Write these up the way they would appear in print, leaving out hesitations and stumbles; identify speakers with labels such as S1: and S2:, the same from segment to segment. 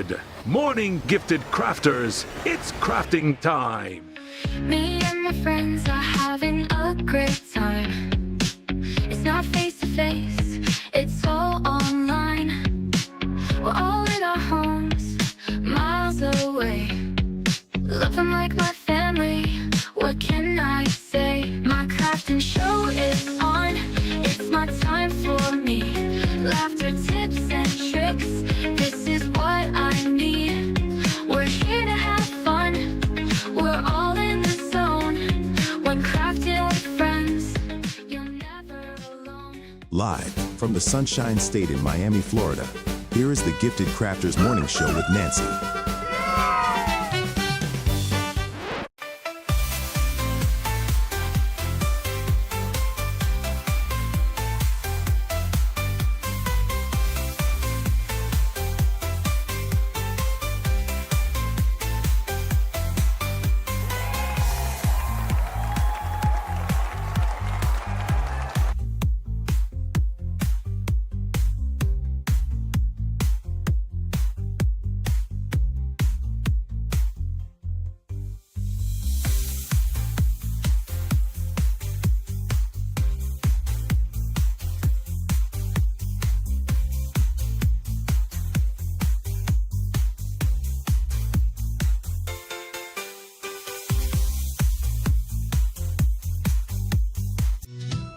S1: Good morning, gifted crafters. It's crafting time.
S2: Me and my friends are having a great time. It's not face to face, it's all online. We're all in our homes, miles away. Love them like my family, what can I say? My crafting show is on, it's my time for me. Laughter, tips and tricks, this is what I need. We're here to have fun, we're all in the zone. When crafting with friends, you're never alone.
S3: Live from the Sunshine State in Miami, Florida, here is the Gifted Crafters Morning Show with Nancy.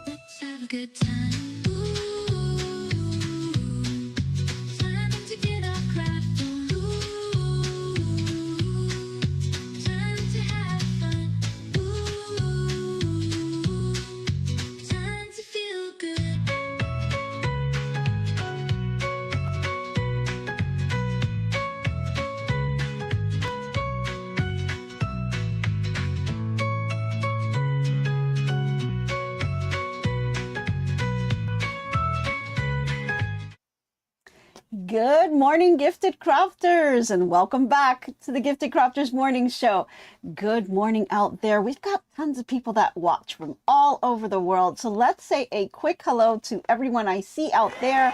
S2: Let's have a good time. Ooh, time to get our craft on. Ooh, time to have fun. Ooh, time to feel good.
S4: Good morning, Gifted Crafters, and welcome back to the Gifted Crafters Morning Show. Good morning out there. We've got tons of people that watch from all over the world. So let's say a quick hello to everyone I see out there.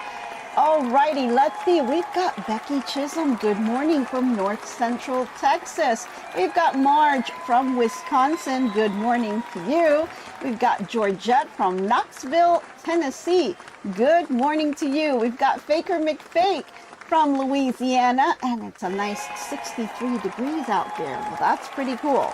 S4: Alrighty, let's see. We've got Becky Chisholm. Good morning from North Central Texas. We've got Marge from Wisconsin. Good morning to you. We've got Georgette from Knoxville, Tennessee. Good morning to you. We've got Faker McFake from Louisiana, and it's a nice 63 degrees out there. Well, that's pretty cool.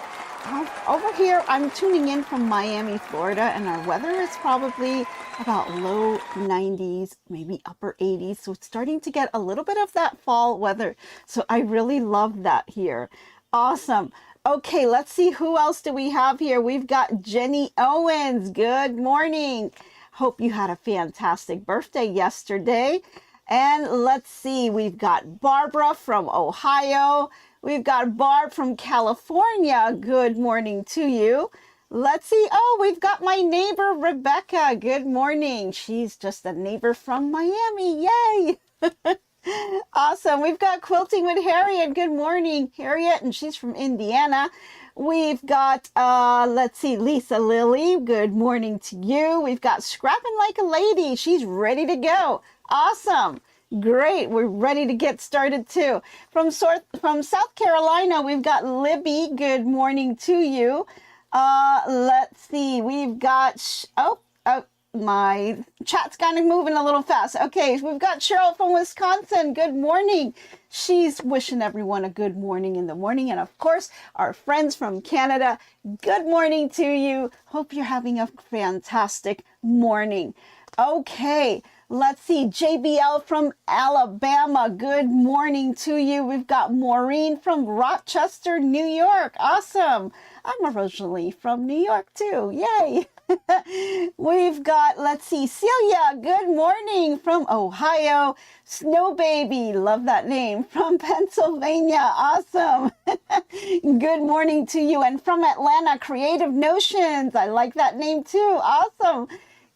S4: Over here, I'm tuning in from Miami, Florida, and our weather is probably about low 90s, maybe upper 80s. So it's starting to get a little bit of that fall weather. So I really love that here. Awesome. Okay, let's see, who else do we have here? We've got Jenny Owens. Good morning. Hope you had a fantastic birthday yesterday. And let's see, we've got Barbara from Ohio. We've got Barb from California. Good morning to you. Let's see. Oh, we've got my neighbor, Rebecca. Good morning. She's just a neighbor from Miami. Yay. Awesome. We've got Quilting with Harriet. Good morning, Harriet. And she's from Indiana. We've got, let's see, Lisa Lily. Good morning to you. We've got Scrapping Like a Lady. She's ready to go. Awesome. Great. We're ready to get started too. From South Carolina, we've got Libby. Good morning to you. Let's see. We've got, my chat's kind of moving a little fast. Okay, we've got Cheryl from Wisconsin. Good morning. She's wishing everyone a good morning in the morning. And of course, our friends from Canada, good morning to you. Hope you're having a fantastic morning. Okay, let's see. JBL from Alabama. Good morning to you. We've got Maureen from Rochester, New York. Awesome. I'm originally from New York too. Yay. We've got, let's see, Celia. Good morning from Ohio. Snow Baby. Love that name. From Pennsylvania. Awesome. Good morning to you. And from Atlanta, Creative Notions. I like that name too. Awesome.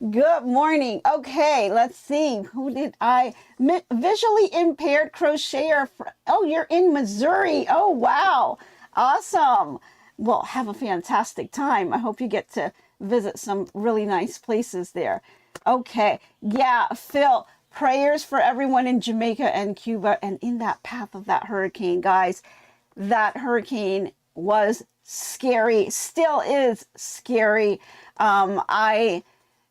S4: Good morning. Okay, let's see. Who did I? Visually impaired crocheter. Oh, you're in Missouri. Oh, wow. Awesome. Well, have a fantastic time. I hope you get to visit some really nice places there. Okay. Yeah, Phil. Prayers for everyone in Jamaica and Cuba and in that path of that hurricane, guys. That hurricane was scary, still is scary. I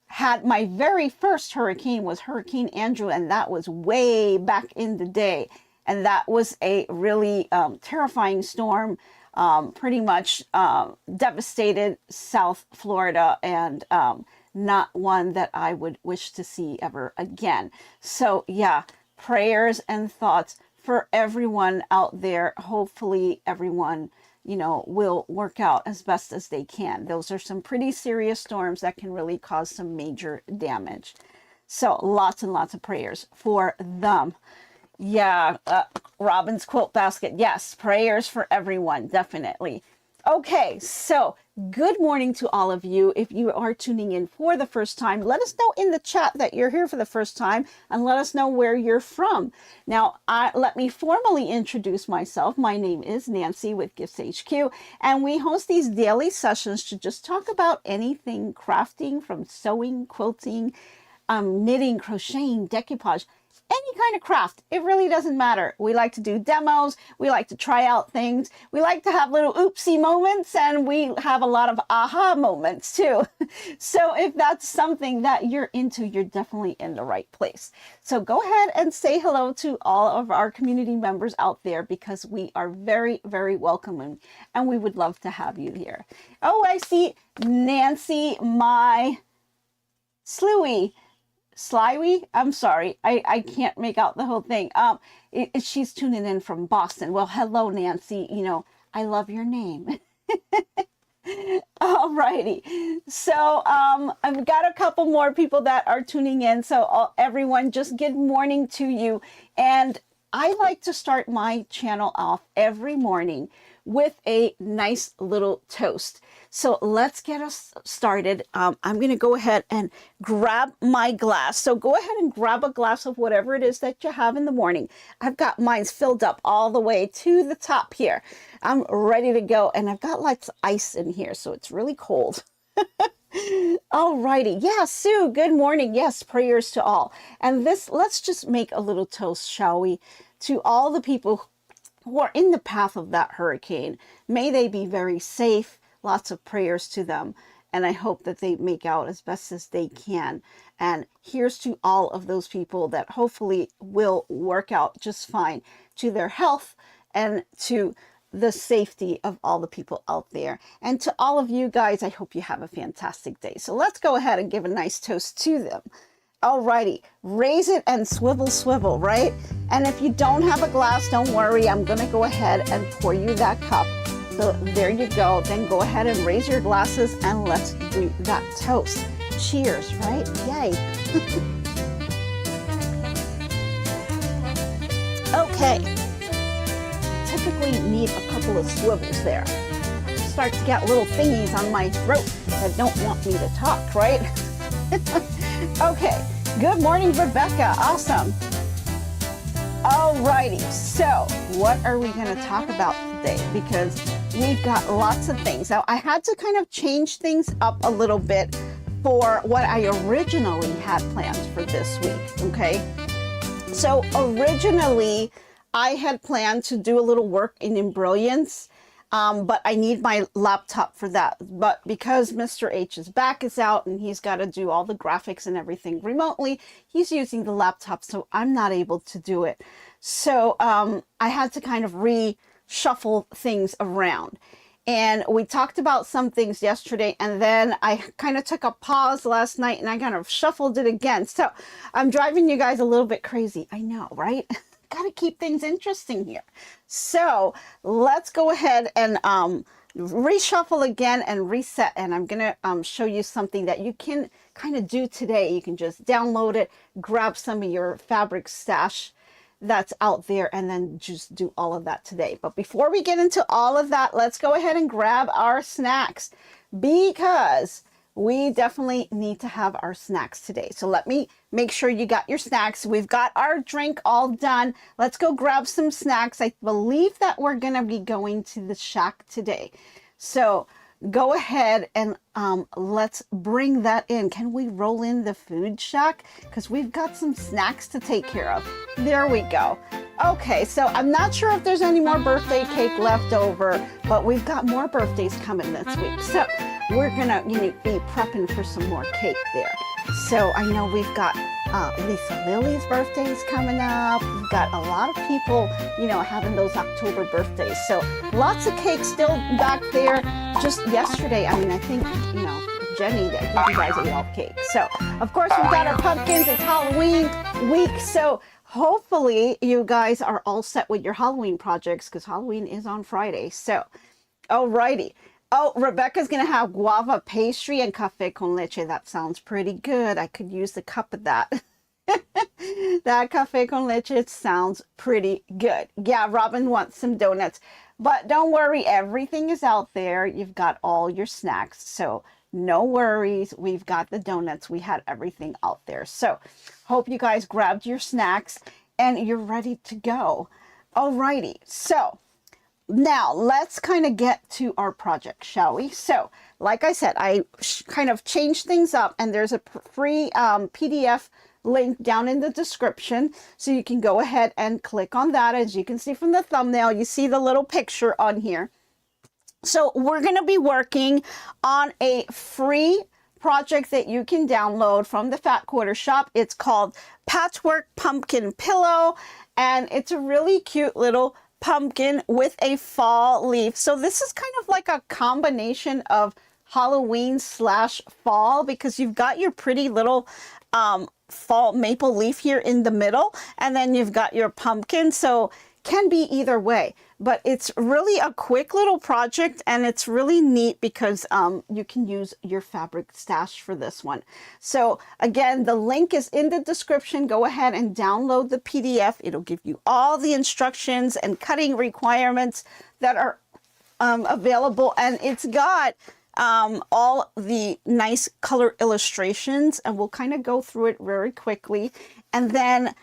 S4: had my very first hurricane was Hurricane Andrew, and that was way back in the day. And that was a really terrifying storm, pretty much devastated South Florida, and not one that I would wish to see ever again. So yeah, prayers and thoughts for everyone out there. Hopefully everyone, you know, will work out as best as they can. Those are some pretty serious storms that can really cause some major damage. So lots and lots of prayers for them. Yeah, Robin's quilt basket. Yes, prayers for everyone, definitely. Okay, so good morning to all of you. If you are tuning in for the first time, let us know in the chat that you're here for the first time, and let us know where you're from. Now, let me formally introduce myself. My name is Nancy with GiftsHQ, and we host these daily sessions to just talk about anything crafting, from sewing, quilting, knitting, crocheting, decoupage, any kind of craft. It really doesn't matter. We like to do demos. We like to try out things. We like to have little oopsie moments, and we have a lot of aha moments too. So if that's something that you're into, you're definitely in the right place. So go ahead and say hello to all of our community members out there, because we are very, very welcoming, and we would love to have you here. Oh, I see Nancy, my Slewy. Slywy? I'm sorry. I can't make out the whole thing. She's tuning in from Boston. Well, hello, Nancy. You know, I love your name. Alrighty. So I've got a couple more people that are tuning in. So everyone, just good morning to you. And I like to start my channel off every morning with a nice little toast. So let's get us started. I'm going to go ahead and grab my glass. So go ahead and grab a glass of whatever it is that you have in the morning. I've got mine filled up all the way to the top here. I'm ready to go, and I've got lots of ice in here, so it's really cold. Alrighty. Yeah, Sue, good morning. Yes, prayers to all. And let's just make a little toast, shall we, to all the people who are in the path of that hurricane. May they be very safe. Lots of prayers to them, and I hope that they make out as best as they can. And here's to all of those people that hopefully will work out just fine, to their health and to the safety of all the people out there. And to all of you guys, I hope you have a fantastic day. So let's go ahead and give a nice toast to them. Alrighty, raise it and swivel, swivel, right? And if you don't have a glass, don't worry. I'm gonna go ahead and pour you that cup. So there you go. Then go ahead and raise your glasses, and let's do that toast. Cheers, right? Yay. Okay. Typically need a couple of swivels there. Start to get little thingies on my throat that don't want me to talk, right? Okay. Good morning, Rebecca. Awesome. Alrighty. So what are we going to talk about today? Because we've got lots of things. Now, I had to kind of change things up a little bit for what I originally had planned for this week, okay? So originally, I had planned to do a little work in embroidery, but I need my laptop for that. But because Mr. H's back is out and he's got to do all the graphics and everything remotely, he's using the laptop, so I'm not able to do it. So I had to kind of reshuffle things around. And we talked about some things yesterday, and then I kind of took a pause last night and I kind of shuffled it again. So I'm driving you guys a little bit crazy. I know, right? Got to keep things interesting here. So let's go ahead and reshuffle again and reset. And I'm going to show you something that you can kind of do today. You can just download it, grab some of your fabric stash that's out there, and then just do all of that today. But before we get into all of that, let's go ahead and grab our snacks, because we definitely need to have our snacks today. So let me make sure you got your snacks. We've got our drink all done. Let's go grab some snacks. I believe that we're going to be going to the shack today. So go ahead and let's bring that in. Can we roll in the food shack? Because we've got some snacks to take care of. There we go. Okay, so I'm not sure if there's any more birthday cake left over, but we've got more birthdays coming this week. So we're gonna be prepping for some more cake there. So I know we've got Lisa Lily's birthday's coming up. We've got a lot of people, having those October birthdays. So lots of cake still back there. Just yesterday, I think, Jenny, I think you guys ate all cake. So of course we've got our pumpkins. It's Halloween week. So hopefully you guys are all set with your Halloween projects because Halloween is on Friday. So, alrighty. Oh, Rebecca's going to have guava pastry and café con leche. That sounds pretty good. I could use the cup of that. That café con leche sounds pretty good. Yeah, Robin wants some donuts. But don't worry, everything is out there. You've got all your snacks. So no worries. We've got the donuts. We had everything out there. So hope you guys grabbed your snacks and you're ready to go. Alrighty. So now let's kind of get to our project, shall we? So like I said, I kind of changed things up, and there's a free PDF link down in the description. So you can go ahead and click on that. As you can see from the thumbnail, you see the little picture on here. So we're going to be working on a free project that you can download from the Fat Quarter Shop. It's called Patchwork Pumpkin Pillow, and it's a really cute little pumpkin with a fall leaf. So this is kind of like a combination of Halloween / fall, because you've got your pretty little fall maple leaf here in the middle, and then you've got your pumpkin. So can be either way, but it's really a quick little project, and it's really neat because you can use your fabric stash for this one. So again, the link is in the description. Go ahead and download the PDF. It'll give you all the instructions and cutting requirements that are available, and it's got all the nice color illustrations, and we'll kind of go through it very quickly. And then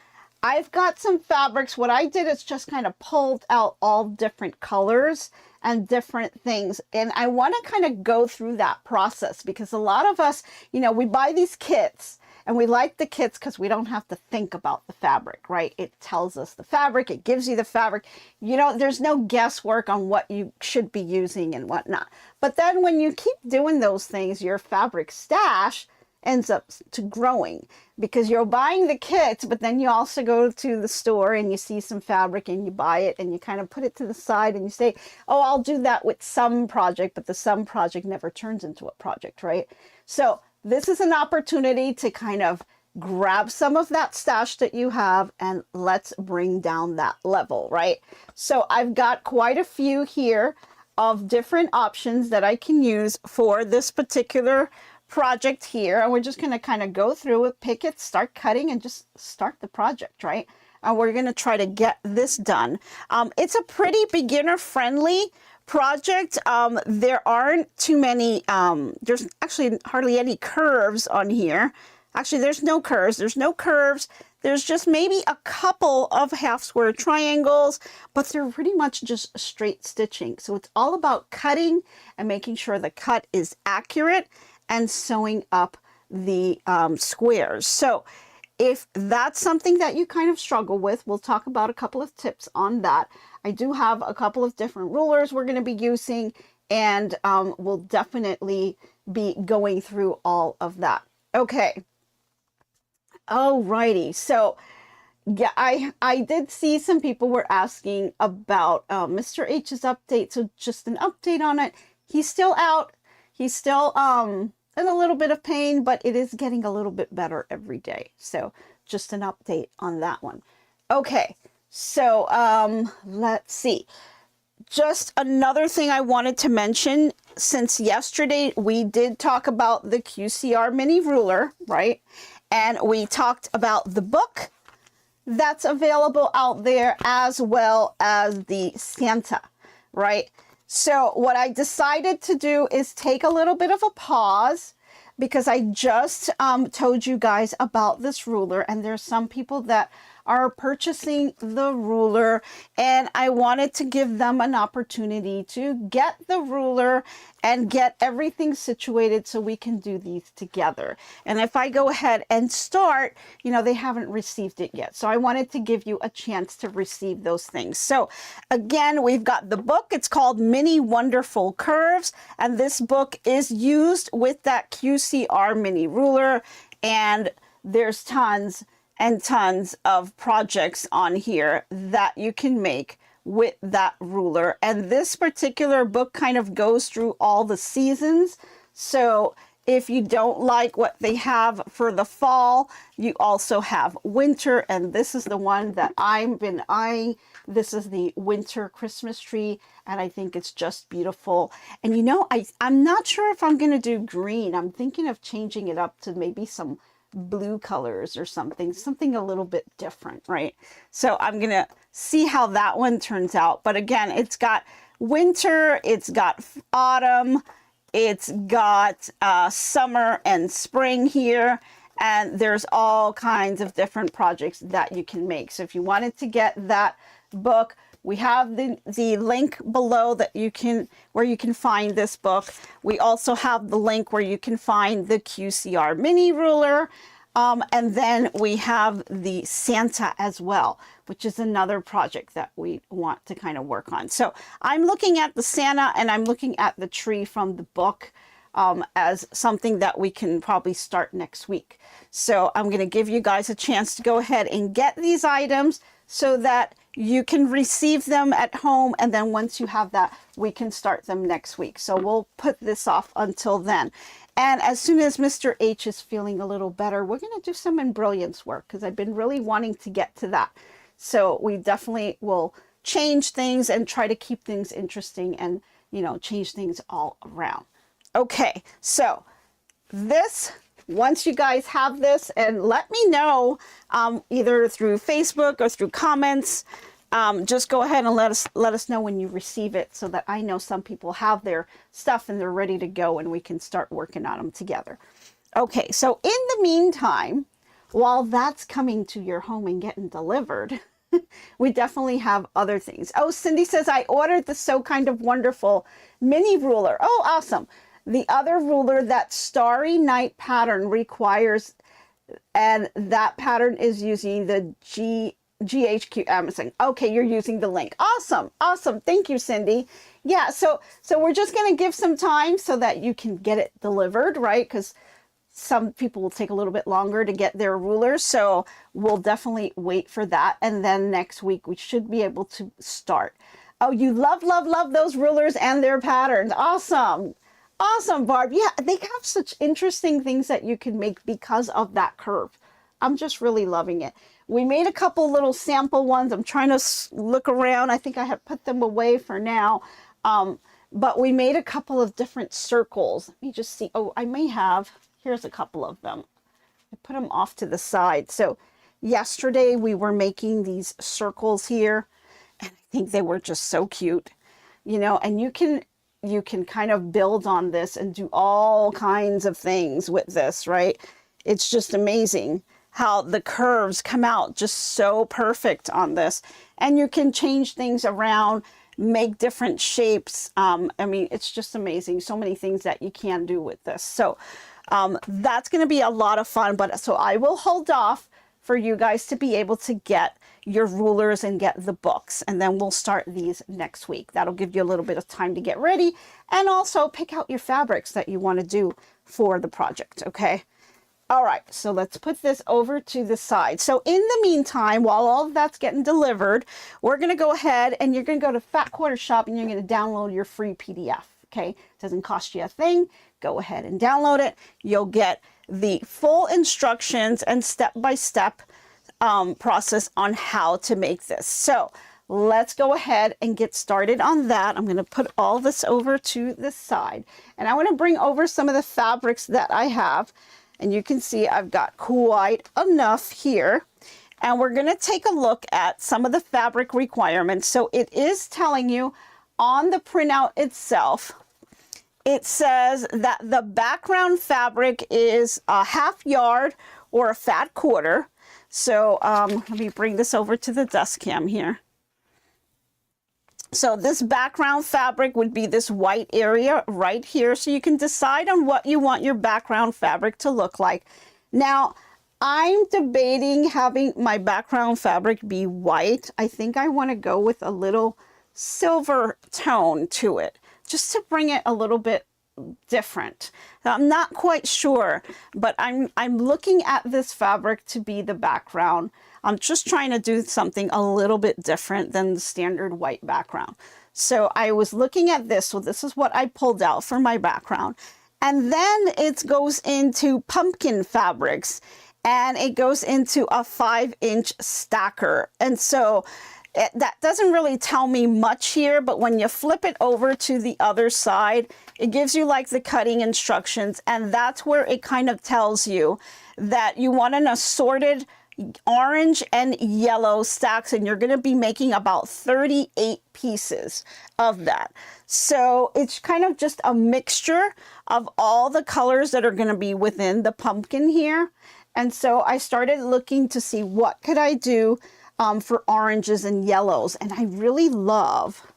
S4: I've got some fabrics. What I did is just kind of pulled out all different colors and different things. And I want to kind of go through that process, because a lot of us, we buy these kits and we like the kits because we don't have to think about the fabric, right? It tells us the fabric, it gives you the fabric. There's no guesswork on what you should be using and whatnot. But then when you keep doing those things, your fabric stash ends up to growing, because you're buying the kits, but then you also go to the store and you see some fabric and you buy it and you kind of put it to the side and you say, oh, I'll do that with some project, but the some project never turns into a project, right? So this is an opportunity to kind of grab some of that stash that you have and let's bring down that level, right? So I've got quite a few here of different options that I can use for this particular project here, and we're just going to kind of go through it, pick it, start cutting, and just start the project, right? And we're going to try to get this done. It's a pretty beginner friendly project. There aren't too many, there's actually hardly any curves on here. Actually, there's no curves. There's just maybe a couple of half square triangles, but they're pretty much just straight stitching. So it's all about cutting and making sure the cut is accurate and sewing up the squares. So if that's something that you kind of struggle with, we'll talk about a couple of tips on that. I do have a couple of different rulers we're going to be using, and we'll definitely be going through all of that. Okay. Alrighty. So yeah, I did see some people were asking about Mr. H's update. So just an update on it. He's still out. He's still in a little bit of pain, but it is getting a little bit better every day. So just an update on that one. Okay, so let's see. Just another thing I wanted to mention, since yesterday we did talk about the QCR mini ruler, right? And we talked about the book that's available out there, as well as the Santa, right? So what I decided to do is take a little bit of a pause, because I just told you guys about this ruler, and there's some people that are purchasing the ruler, and I wanted to give them an opportunity to get the ruler and get everything situated so we can do these together. And if I go ahead and start, you know, they haven't received it yet. So I wanted to give you a chance to receive those things. So again, we've got the book. It's called Mini Wonderful Curves. And this book is used with that QCR mini ruler. And there's tons and tons of projects on here that you can make with that ruler. And this particular book kind of goes through all the seasons. So if you don't like what they have for the fall, you also have winter. And this is the one that I've been eyeing. This is the winter Christmas tree. And I think it's just beautiful. And you know, I'm not sure if I'm going to do green. I'm thinking of changing it up to maybe some blue colors or something a little bit different, right? So I'm going to see how that one turns out. But again, it's got winter, it's got autumn, it's got summer and spring here, and there's all kinds of different projects that you can make. So if you wanted to get that book, we have the link below that where you can find this book. We also have the link where you can find the QCR mini ruler. And then we have the Santa as well, which is another project that we want to kind of work on. So I'm looking at the Santa and I'm looking at the tree from the book as something that we can probably start next week. So I'm going to give you guys a chance to go ahead and get these items so that you can receive them at home. And then once you have that, we can start them next week. So we'll put this off until then. And as soon as Mr. H is feeling a little better, we're going to do some embrilliance work because I've been really wanting to get to that. So we definitely will change things and try to keep things interesting and, you know, change things all around. Okay, so this, once you guys have this, and let me know either through Facebook or through comments, just go ahead and let us know when you receive it so that I know some people have their stuff and they're ready to go and we can start working on them together. Okay, so in the meantime, while that's coming to your home and getting delivered, we definitely have other things. Oh, Cindy says, I ordered the So Kind of Wonderful mini ruler. Oh, awesome. The other ruler, that Starry Night pattern requires, and that pattern is using the GHQ Amazon. Okay, you're using the link. Awesome. Awesome. Thank you, Cindy. Yeah, so we're just going to give some time so that you can get it delivered, right? Because some people will take a little bit longer to get their rulers. So we'll definitely wait for that. And then next week, we should be able to start. Oh, you love, love, love those rulers and their patterns. Awesome. Awesome, Barb. Yeah, they have such interesting things that you can make because of that curve. I'm just really loving it. We made a couple little sample ones. I'm trying to look around. I think I have put them away for now. But we made a couple of different circles. Let me just see. Oh, I may have. Here's a couple of them. I put them off to the side. So yesterday we were making these circles here. And I think they were just so cute. You know, and you can kind of build on this and do all kinds of things with this, right? It's just amazing how the curves come out just so perfect on this. And you can change things around, make different shapes. I mean, it's just amazing. So many things that you can do with this. So that's going to be a lot of fun. But so I will hold off for you guys to be able to get your rulers and get the books. And then we'll start these next week. That'll give you a little bit of time to get ready and also pick out your fabrics that you want to do for the project. Okay. All right, so let's put this over to the side. So in the meantime, while all of that's getting delivered, we're going to go ahead and you're going to go to Fat Quarter Shop and you're going to download your free PDF. Okay, it doesn't cost you a thing. Go ahead and download it. You'll get the full instructions and step-by-step process on how to make this. So let's go ahead and get started on that. I'm going to put all this over to the side. And I want to bring over some of the fabrics that I have. And you can see I've got quite enough here. And we're going to take a look at some of the fabric requirements. So it is telling you on the printout itself, it says that the background fabric is a 1/2 yard or a fat quarter. So let me bring this over to the dust cam here. So this background fabric would be this white area right here. So you can decide on what you want your background fabric to look like. Now, I'm debating having my background fabric be white. I think I want to go with a little silver tone to it, just to bring it a little bit different. Now, I'm not quite sure, but I'm looking at this fabric to be the background. I'm just trying to do something a little bit different than the standard white background. So I was looking at this. So this is what I pulled out for my background. And then it goes into pumpkin fabrics, and it goes into a 5-inch stacker. And so that doesn't really tell me much here, but when you flip it over to the other side, it gives you like the cutting instructions, and that's where it kind of tells you that you want an assorted orange and yellow stacks, and you're going to be making about 38 pieces of that. So it's kind of just a mixture of all the colors that are going to be within the pumpkin here. And so I started looking to see what could I do for oranges and yellows. And I really love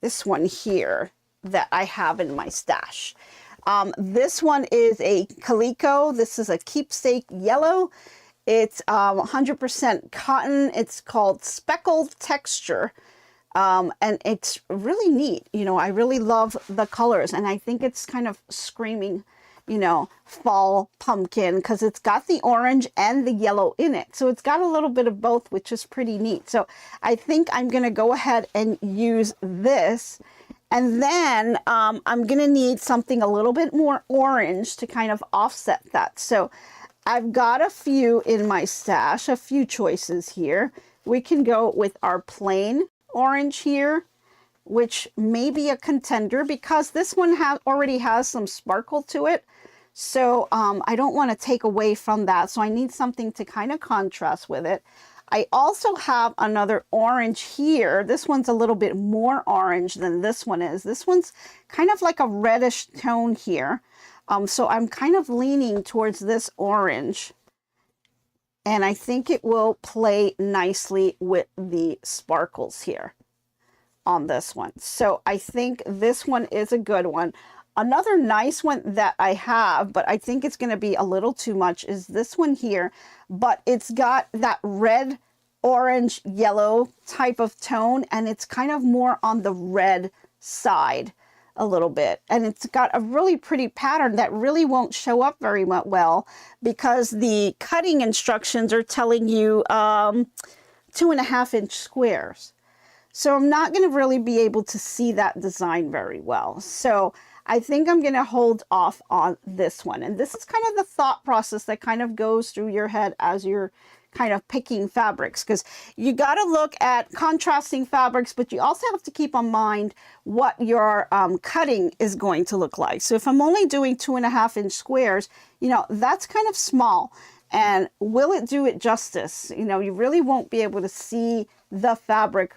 S4: this one here that I have in my stash. This one is a calico. This is a keepsake yellow. It's 100% cotton. It's called speckled texture. And it's really neat. You know, I really love the colors, and I think it's kind of screaming, you know, fall pumpkin, because it's got the orange and the yellow in it. So it's got a little bit of both, which is pretty neat. So I think I'm going to go ahead and use this. And then I'm going to need something a little bit more orange to kind of offset that. So I've got a few in my stash, a few choices here. We can go with our plain orange here, which may be a contender because this one already has some sparkle to it. So I don't want to take away from that. So I need something to kind of contrast with it. I also have another orange here. This one's a little bit more orange than this one is. This one's kind of like a reddish tone here. So I'm kind of leaning towards this orange. And I think it will play nicely with the sparkles here on this one. So I think this one is a good one. Another nice one that I have, but I think it's going to be a little too much, is this one here. But it's got that red, orange, yellow type of tone, and it's kind of more on the red side a little bit. And it's got a really pretty pattern that really won't show up very well because the cutting instructions are telling you 2.5-inch squares. So I'm not going to really be able to see that design very well. So I think I'm going to hold off on this one. And this is kind of the thought process that kind of goes through your head as you're kind of picking fabrics, because you got to look at contrasting fabrics, but you also have to keep in mind what your cutting is going to look like. So if I'm only doing 2.5-inch squares, you know, that's kind of small. And will it do it justice? You know, you really won't be able to see the fabric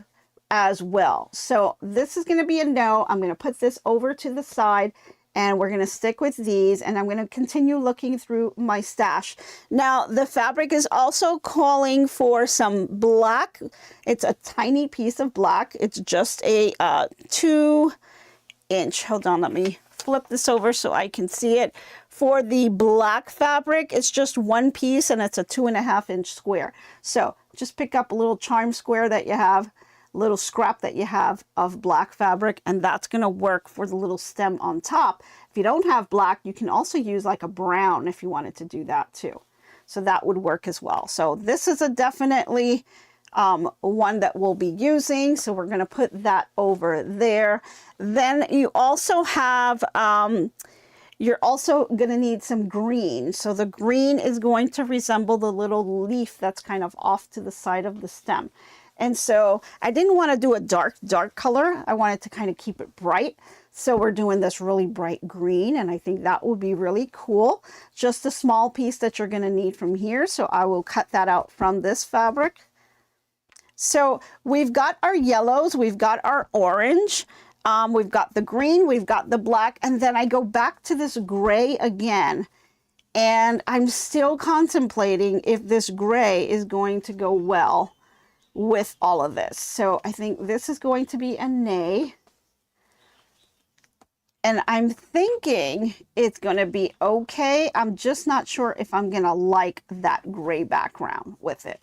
S4: as well. So this is going to be a no. I'm going to put this over to the side, and we're going to stick with these, and I'm going to continue looking through my stash. Now, the fabric is also calling for some black. It's a tiny piece of black. It's just a 2-inch. Hold on, let me flip this over so I can see it. For the black fabric, it's just one piece, and it's a 2.5-inch square. So just pick up a little charm square that you have, little scrap that you have of black fabric, and that's going to work for the little stem on top. If you don't have black, you can also use like a brown if you wanted to do that too. So that would work as well. So this is a definitely one that we'll be using. So we're going to put that over there. Then you also have, you're also going to need some green. So the green is going to resemble the little leaf that's kind of off to the side of the stem. And so I didn't want to do a dark color. I wanted to kind of keep it bright. So we're doing this really bright green, and I think that would be really cool. Just a small piece that you're going to need from here. So I will cut that out from this fabric. So we've got our yellows, we've got our orange, we've got the green, we've got the black, and then I go back to this gray again. And I'm still contemplating if this gray is going to go well with all of this. So I think this is going to be a nay. And I'm thinking it's going to be okay. I'm just not sure if I'm going to like that gray background with it.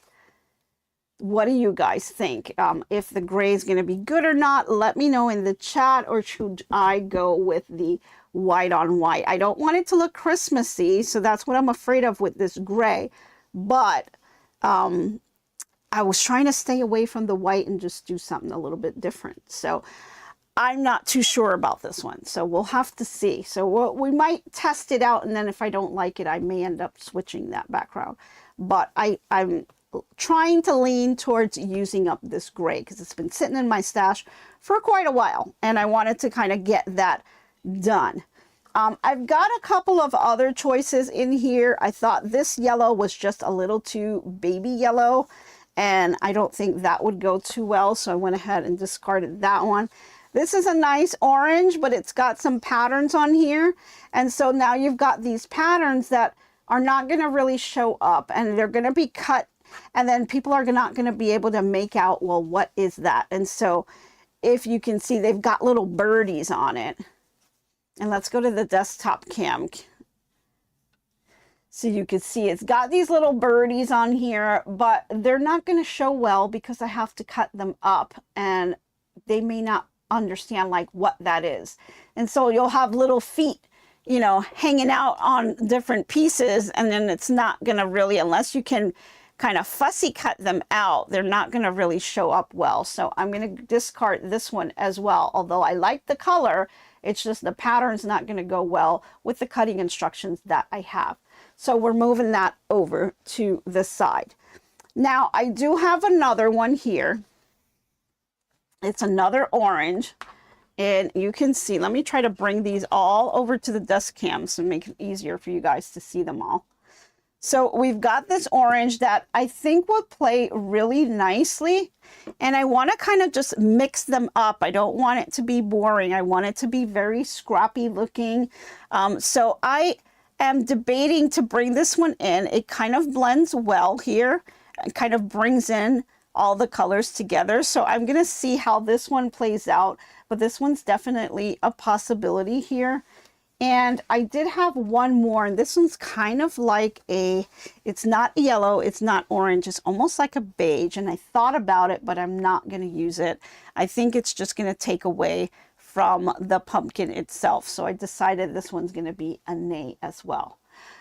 S4: What do you guys think? If the gray is going to be good or not, let me know in the chat, or should I go with the white on white? I don't want it to look Christmassy, so that's what I'm afraid of with this gray. But I was trying to stay away from the white and just do something a little bit different. So I'm not too sure about this one. So we'll have to see. So we might test it out, and then if I don't like it, I may end up switching that background. But I'm trying to lean towards using up this gray because it's been sitting in my stash for quite a while, and I wanted to kind of get that done. I've got a couple of other choices in here. I thought this yellow was just a little too baby yellow, and I don't think that would go too well, so I went ahead and discarded that one. This is a nice orange, but it's got some patterns on here, and so now you've got these patterns that are not going to really show up, and they're going to be cut, and then people are not going to be able to make out, well, what is that? And so if you can see, they've got little birdies on it. And let's go to the desktop cam so you can see it's got these little birdies on here, but they're not going to show well because I have to cut them up, and they may not understand like what that is. And so you'll have little feet, you know, hanging out on different pieces, and then it's not going to really, unless you can kind of fussy cut them out, they're not going to really show up well. So I'm going to discard this one as well. Although I like the color, it's just the pattern's not going to go well with the cutting instructions that I have. So we're moving that over to the side. Now I do have another one here. It's another orange, and you can see, let me try to bring these all over to the desk cam so make it easier for you guys to see them all. So we've got this orange that I think will play really nicely, and I want to kind of just mix them up. I don't want it to be boring. I want it to be very scrappy looking. So I am debating to bring this one in. It kind of blends well here and kind of brings in all the colors together. So I'm going to see how this one plays out, but this one's definitely a possibility here. And I did have one more, and this one's kind of like it's not yellow, it's not orange, it's almost like a beige, and I thought about it, but I'm not going to use it. I think it's just going to take away from the pumpkin itself. So I decided this one's going to be a nay as well.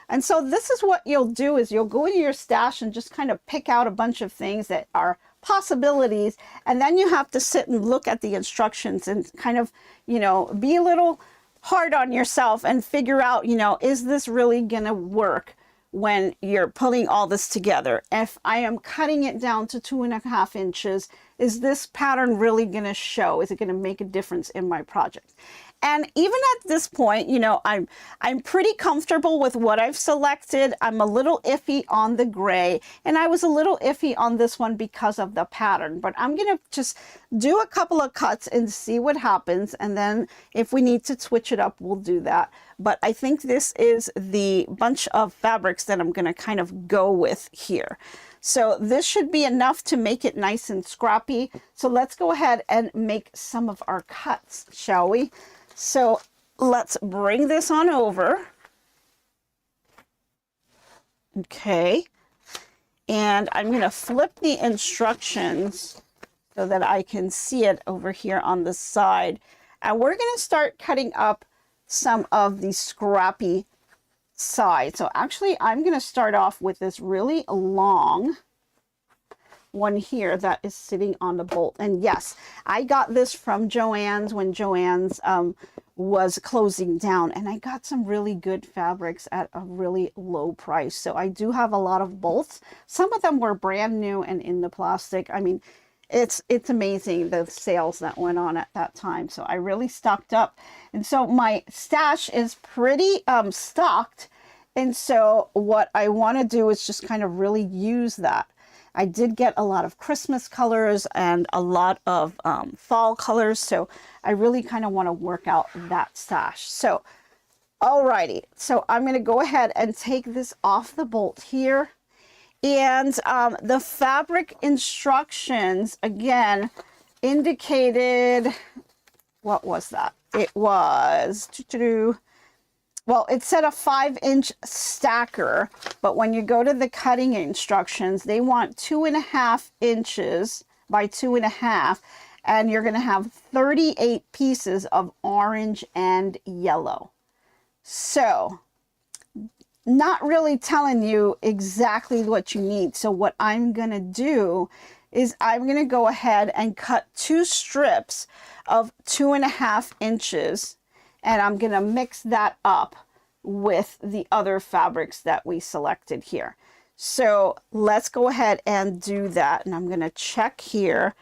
S4: And so this is what you'll do, is you'll go into your stash and just kind of pick out a bunch of things that are possibilities, and then you have to sit and look at the instructions and kind of, you know, be a little hard on yourself and figure out, you know, is this really gonna work when you're putting all this together? If I am cutting it down to 2.5 inches, is this pattern really gonna show? Is it gonna make a difference in my project? And even at this point, you know, I'm pretty comfortable with what I've selected. I'm a little iffy on the gray, and I was a little iffy on this one because of the pattern, but I'm going to just do a couple of cuts and see what happens. And then if we need to switch it up, we'll do that. But I think this is the bunch of fabrics that I'm going to kind of go with here. So this should be enough to make it nice and scrappy. So let's go ahead and make some of our cuts, shall we? So let's bring this on over. Okay. And I'm going to flip the instructions so that I can see it over here on the side. And we're going to start cutting up some of the scrappy side. So actually, I'm going to start off with this really long one here that is sitting on the bolt. And yes, I got this from Joann's when Joann's was closing down, and I got some really good fabrics at a really low price. So I do have a lot of bolts. Some of them were brand new and in the plastic. I mean, it's amazing the sales that went on at that time. So I really stocked up, and so my stash is pretty stocked. And so what I want to do is just kind of really use that. I did get a lot of Christmas colors and a lot of fall colors. So I really kind of want to work out that stash. So, alrighty. So I'm going to go ahead and take this off the bolt here. And the fabric instructions, again, indicated, what was that? It was, well, it said a 5-inch stacker, but when you go to the cutting instructions, they want 2.5 inches by 2.5, and you're going to have 38 pieces of orange and yellow. So not really telling you exactly what you need. So what I'm going to do is I'm going to go ahead and cut 2 strips of 2.5 inches, and I'm going to mix that up with the other fabrics that we selected here. So let's go ahead and do that. And I'm going to check here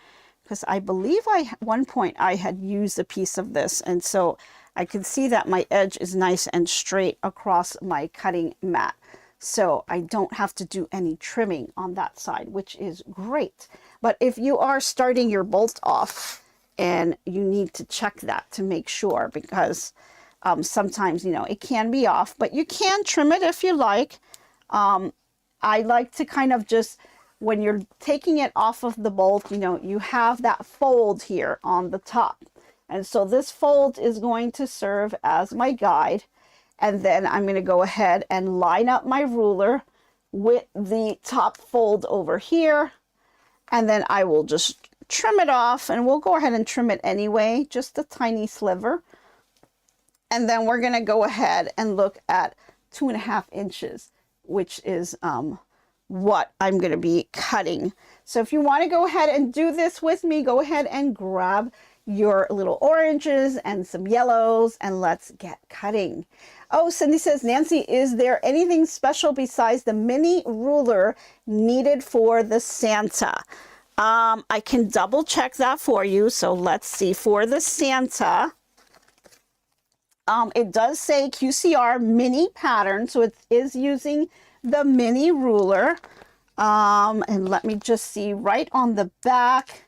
S4: because I believe at one point I had used a piece of this, and so I can see that my edge is nice and straight across my cutting mat. So I don't have to do any trimming on that side, which is great. But if you are starting your bolt off, and you need to check that to make sure, because sometimes, you know, it can be off, but you can trim it if you like. I like to kind of just, when you're taking it off of the bolt, you know, you have that fold here on the top. And so this fold is going to serve as my guide. And then I'm going to go ahead and line up my ruler with the top fold over here. And then I will just trim it off, and we'll go ahead and trim it anyway, just a tiny sliver. And then we're going to go ahead and look at 2.5 inches, which is what I'm going to be cutting. So if you want to go ahead and do this with me, go ahead and grab your little oranges and some yellows, and let's get cutting. Oh, Cindy says, Nancy, is there anything special besides the mini ruler needed for the Santa? I can double check that for you. So let's see. For the Santa, it does say QCR mini pattern, so it is using the mini ruler. And let me just see, right on the back,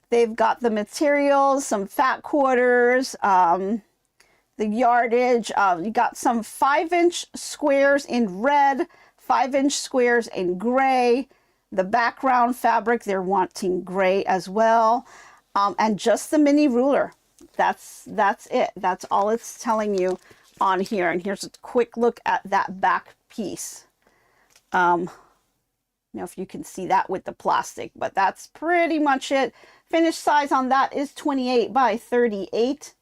S4: they've got the materials, some fat quarters, the yardage. You got some 5-inch squares in red, 5-inch squares in gray. The background fabric, they're wanting gray as well. And just the mini ruler. That's it. That's all it's telling you on here. And here's a quick look at that back piece. Now, if you can see that with the plastic, but that's pretty much it. Finished size on that is 28 by 38.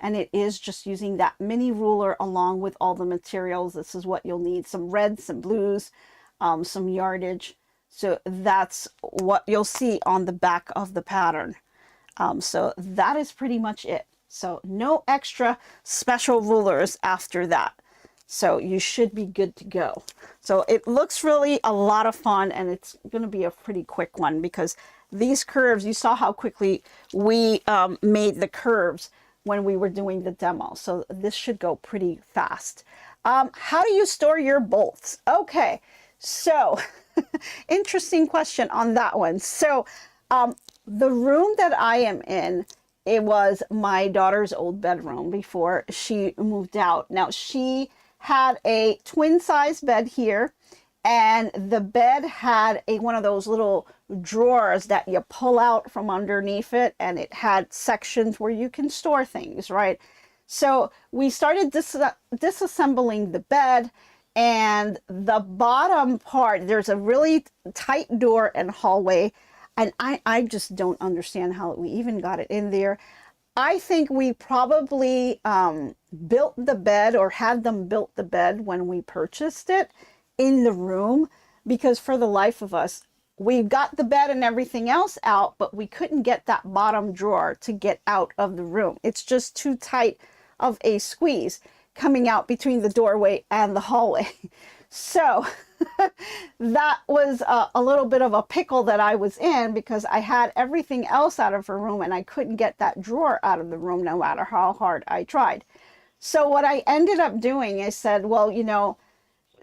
S4: And it is just using that mini ruler along with all the materials. This is what you'll need. Some reds, some blues, some yardage. So that's what you'll see on the back of the pattern. So that is pretty much it. So no extra special rulers after that. So you should be good to go. So it looks really a lot of fun, and it's going to be a pretty quick one because these curves, you saw how quickly we made the curves when we were doing the demo. So this should go pretty fast. How do you store your bolts? Okay, so interesting question on that one. So the room that I am in, it was my daughter's old bedroom before she moved out. Now, she had a twin size bed here, and the bed had one of those little drawers that you pull out from underneath it, and it had sections where you can store things, right? So we started disassembling the bed, and the bottom part, there's a really tight door and hallway, and I just don't understand how we even got it in there. I think we probably built the bed, or had them built the bed when we purchased it in the room, because for the life of us, we got the bed and everything else out, but we couldn't get that bottom drawer to get out of the room. It's just too tight of a squeeze coming out between the doorway and the hallway. So that was a little bit of a pickle that I was in, because I had everything else out of her room and I couldn't get that drawer out of the room no matter how hard I tried. So what I ended up doing, I said, well, you know,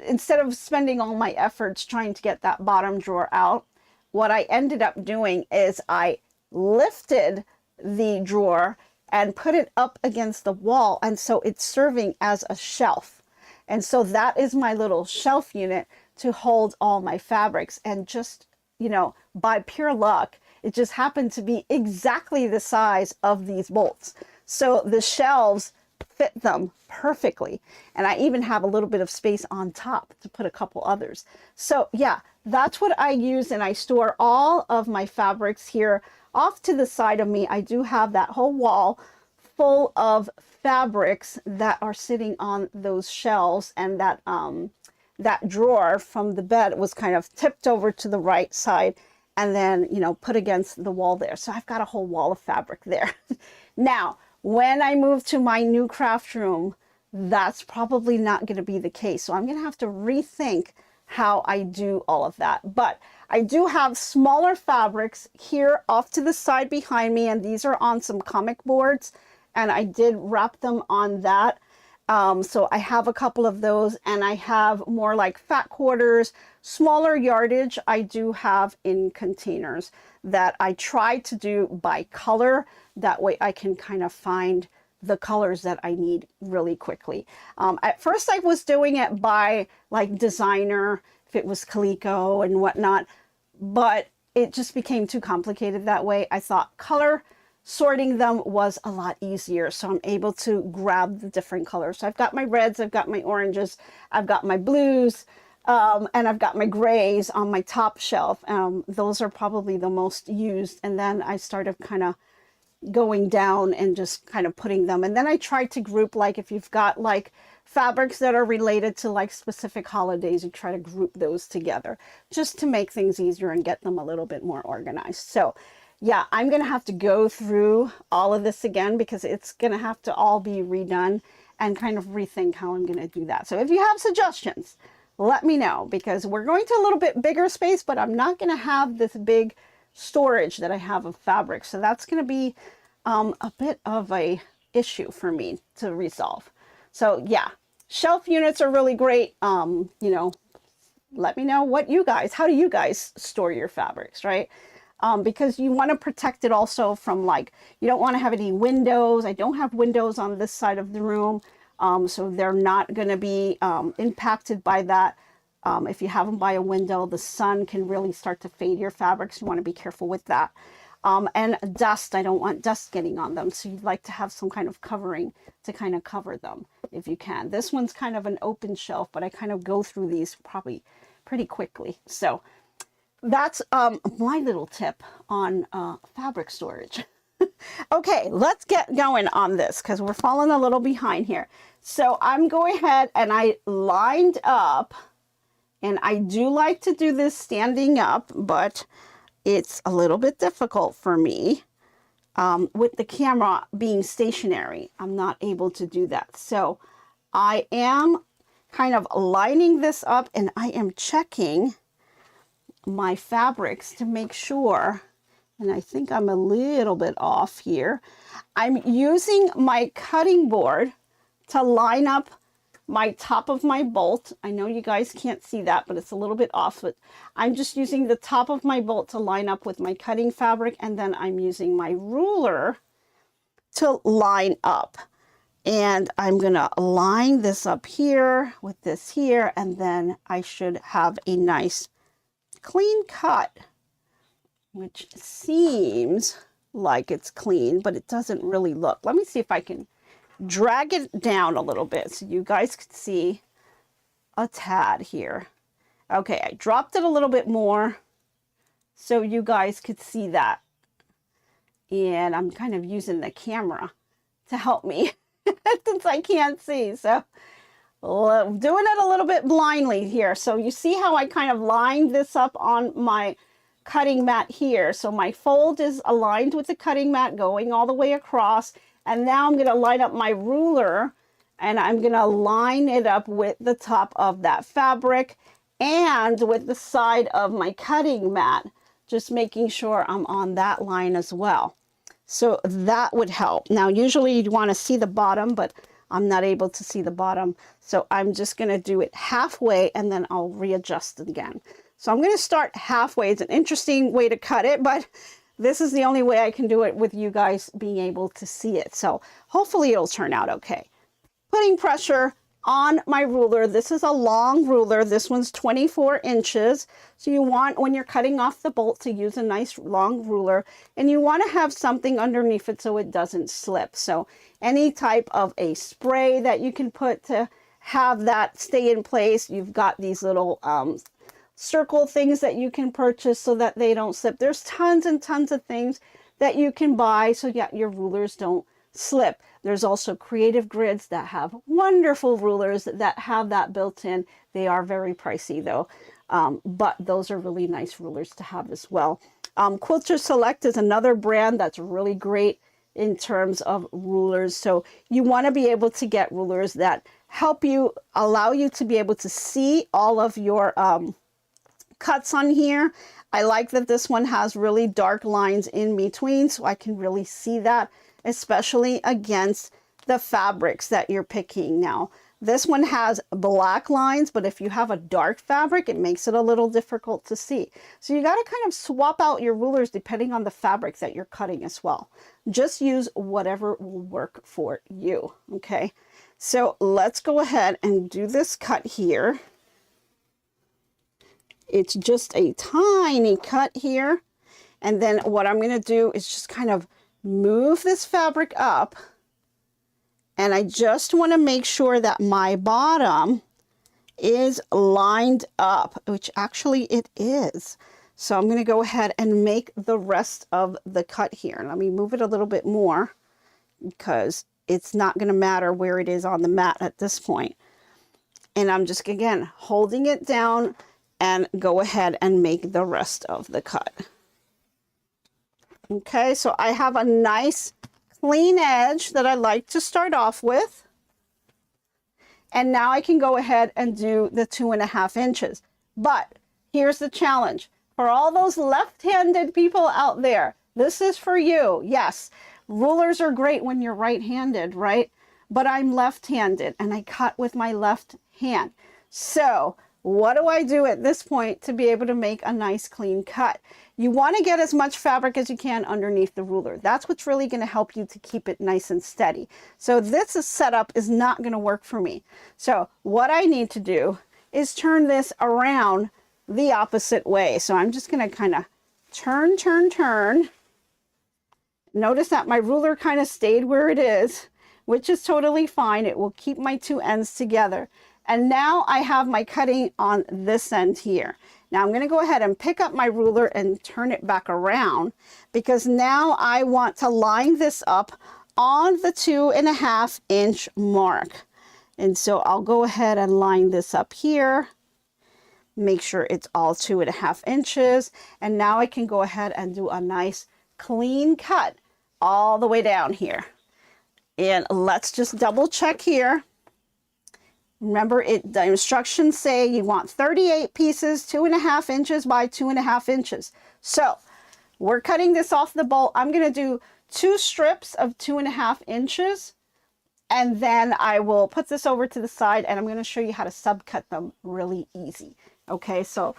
S4: instead of spending all my efforts trying to get that bottom drawer out, what I ended up doing is I lifted the drawer and put it up against the wall. And so it's serving as a shelf. And so that is my little shelf unit. to hold all my fabrics. And just, you know, by pure luck, it just happened to be exactly the size of these bolts. So the shelves fit them perfectly. And I even have a little bit of space on top to put a couple others. So yeah, that's what I use, and I store all of my fabrics here off to the side of me. I do have that whole wall full of fabrics that are sitting on those shelves, and that that drawer from the bed was kind of tipped over to the right side and then, you know, put against the wall there. So I've got a whole wall of fabric there. Now, when I move to my new craft room, that's probably not going to be the case. So I'm going to have to rethink how I do all of that. But I do have smaller fabrics here off to the side behind me, and these are on some comic boards, and I did wrap them on that. So I have a couple of those, and I have more like fat quarters, smaller yardage I do have in containers that I try to do by color. That way I can kind of find the colors that I need really quickly. At first I was doing it by like designer, if it was Calico and whatnot, but it just became too complicated that way. I thought color sorting them was a lot easier, so I'm able to grab the different colors. So I've got my reds, I've got my oranges, I've got my blues, and I've got my grays on my top shelf. Those are probably the most used, and then I started kind of going down and just kind of putting them, and then I tried to group, like if you've got like fabrics that are related to like specific holidays, you try to group those together just to make things easier and get them a little bit more organized. So yeah, I'm gonna have to go through all of this again, because it's gonna have to all be redone, and kind of rethink how I'm gonna do that. So if you have suggestions, let me know, because we're going to a little bit bigger space, but I'm not gonna have this big storage that I have of fabric. So that's going to be a bit of a issue for me to resolve. So yeah, shelf units are really great. You know, let me know what you guys, how do you guys store your fabrics, right? Because you want to protect it also from, like, you don't want to have any windows. I don't have windows on this side of the room, so they're not going to be impacted by that. If you have them by a window, the sun can really start to fade your fabrics. You want to be careful with that. And dust, I don't want dust getting on them. So you'd like to have some kind of covering to kind of cover them if you can. This one's kind of an open shelf, but I kind of go through these probably pretty quickly. So that's my little tip on fabric storage. Okay, let's get going on this, because we're falling a little behind here. So I'm going ahead and I lined up. And I do like to do this standing up, but it's a little bit difficult for me with the camera being stationary. I'm not able to do that. So I am kind of lining this up, and I am checking my fabrics to make sure, and I think I'm a little bit off here. I'm using my cutting board to line up my top of my bolt. I know you guys can't see that, but it's a little bit off, but I'm just using the top of my bolt to line up with my cutting fabric, and then I'm using my ruler to line up. And I'm gonna line this up here with this here, and then I should have a nice clean cut, which seems like it's clean, but it doesn't really look. Let me see if I can drag it down a little bit so you guys could see a tad here. Okay, I dropped it a little bit more so you guys could see that. And I'm kind of using the camera to help me since I can't see. So I'm doing it a little bit blindly here. So you see how I kind of lined this up on my cutting mat here. So my fold is aligned with the cutting mat going all the way across. And now I'm going to line up my ruler, and I'm going to line it up with the top of that fabric and with the side of my cutting mat, just making sure I'm on that line as well. So that would help. Now, usually you'd want to see the bottom, but I'm not able to see the bottom. So I'm just going to do it halfway, and then I'll readjust it again. So I'm going to start halfway. It's an interesting way to cut it, but this is the only way I can do it with you guys being able to see it. So hopefully it'll turn out okay. Putting pressure on my ruler. This is a long ruler. This one's 24 inches. So you want, when you're cutting off the bolt, to use a nice long ruler, and you want to have something underneath it so it doesn't slip. So any type of a spray that you can put to have that stay in place. You've got these little circle things that you can purchase so that they don't slip. There's tons and tons of things that you can buy so yeah, your rulers don't slip. There's also creative grids that have wonderful rulers that have that built in. They are very pricey though, but those are really nice rulers to have as well. Quilter Select is another brand that's really great in terms of rulers. So you want to be able to get rulers that help you, allow you to be able to see all of your cuts on here. I like that this one has really dark lines in between, so I can really see that, especially against the fabrics that you're picking. Now, this one has black lines, but if you have a dark fabric, it makes it a little difficult to see. So you got to kind of swap out your rulers depending on the fabric that you're cutting as well. Just use whatever will work for you, okay? So let's go ahead and do this cut here. It's just a tiny cut here. And then what I'm going to do is just kind of move this fabric up. And I just want to make sure that my bottom is lined up, which actually it is. So I'm going to go ahead and make the rest of the cut here. Let me move it a little bit more because it's not going to matter where it is on the mat at this point. And I'm just, again, holding it down and go ahead and make the rest of the cut. Okay, so I have a nice clean edge that I like to start off with. And now I can go ahead and do the 2.5 inches. But here's the challenge. For all those left-handed people out there, this is for you. Yes, rulers are great when you're right-handed, right? But I'm left-handed and I cut with my left hand. So what do I do at this point to be able to make a nice clean cut? You want to get as much fabric as you can underneath the ruler. That's what's really going to help you to keep it nice and steady. So this setup is not going to work for me. So what I need to do is turn this around the opposite way. So I'm just going to kind of turn. Notice that my ruler kind of stayed where it is, which is totally fine. It will keep my two ends together. And now I have my cutting on this end here. Now I'm going to go ahead and pick up my ruler and turn it back around because now I want to line this up on the 2.5 inch mark. And so I'll go ahead and line this up here. Make sure it's all 2.5 inches. And now I can go ahead and do a nice clean cut all the way down here. And let's just double check here. Remember, the instructions say you want 38 pieces, 2.5 inches by 2.5 inches. So we're cutting this off the bolt. I'm going to do 2 strips of 2.5 inches. And then I will put this over to the side and I'm going to show you how to subcut them really easy. Okay, so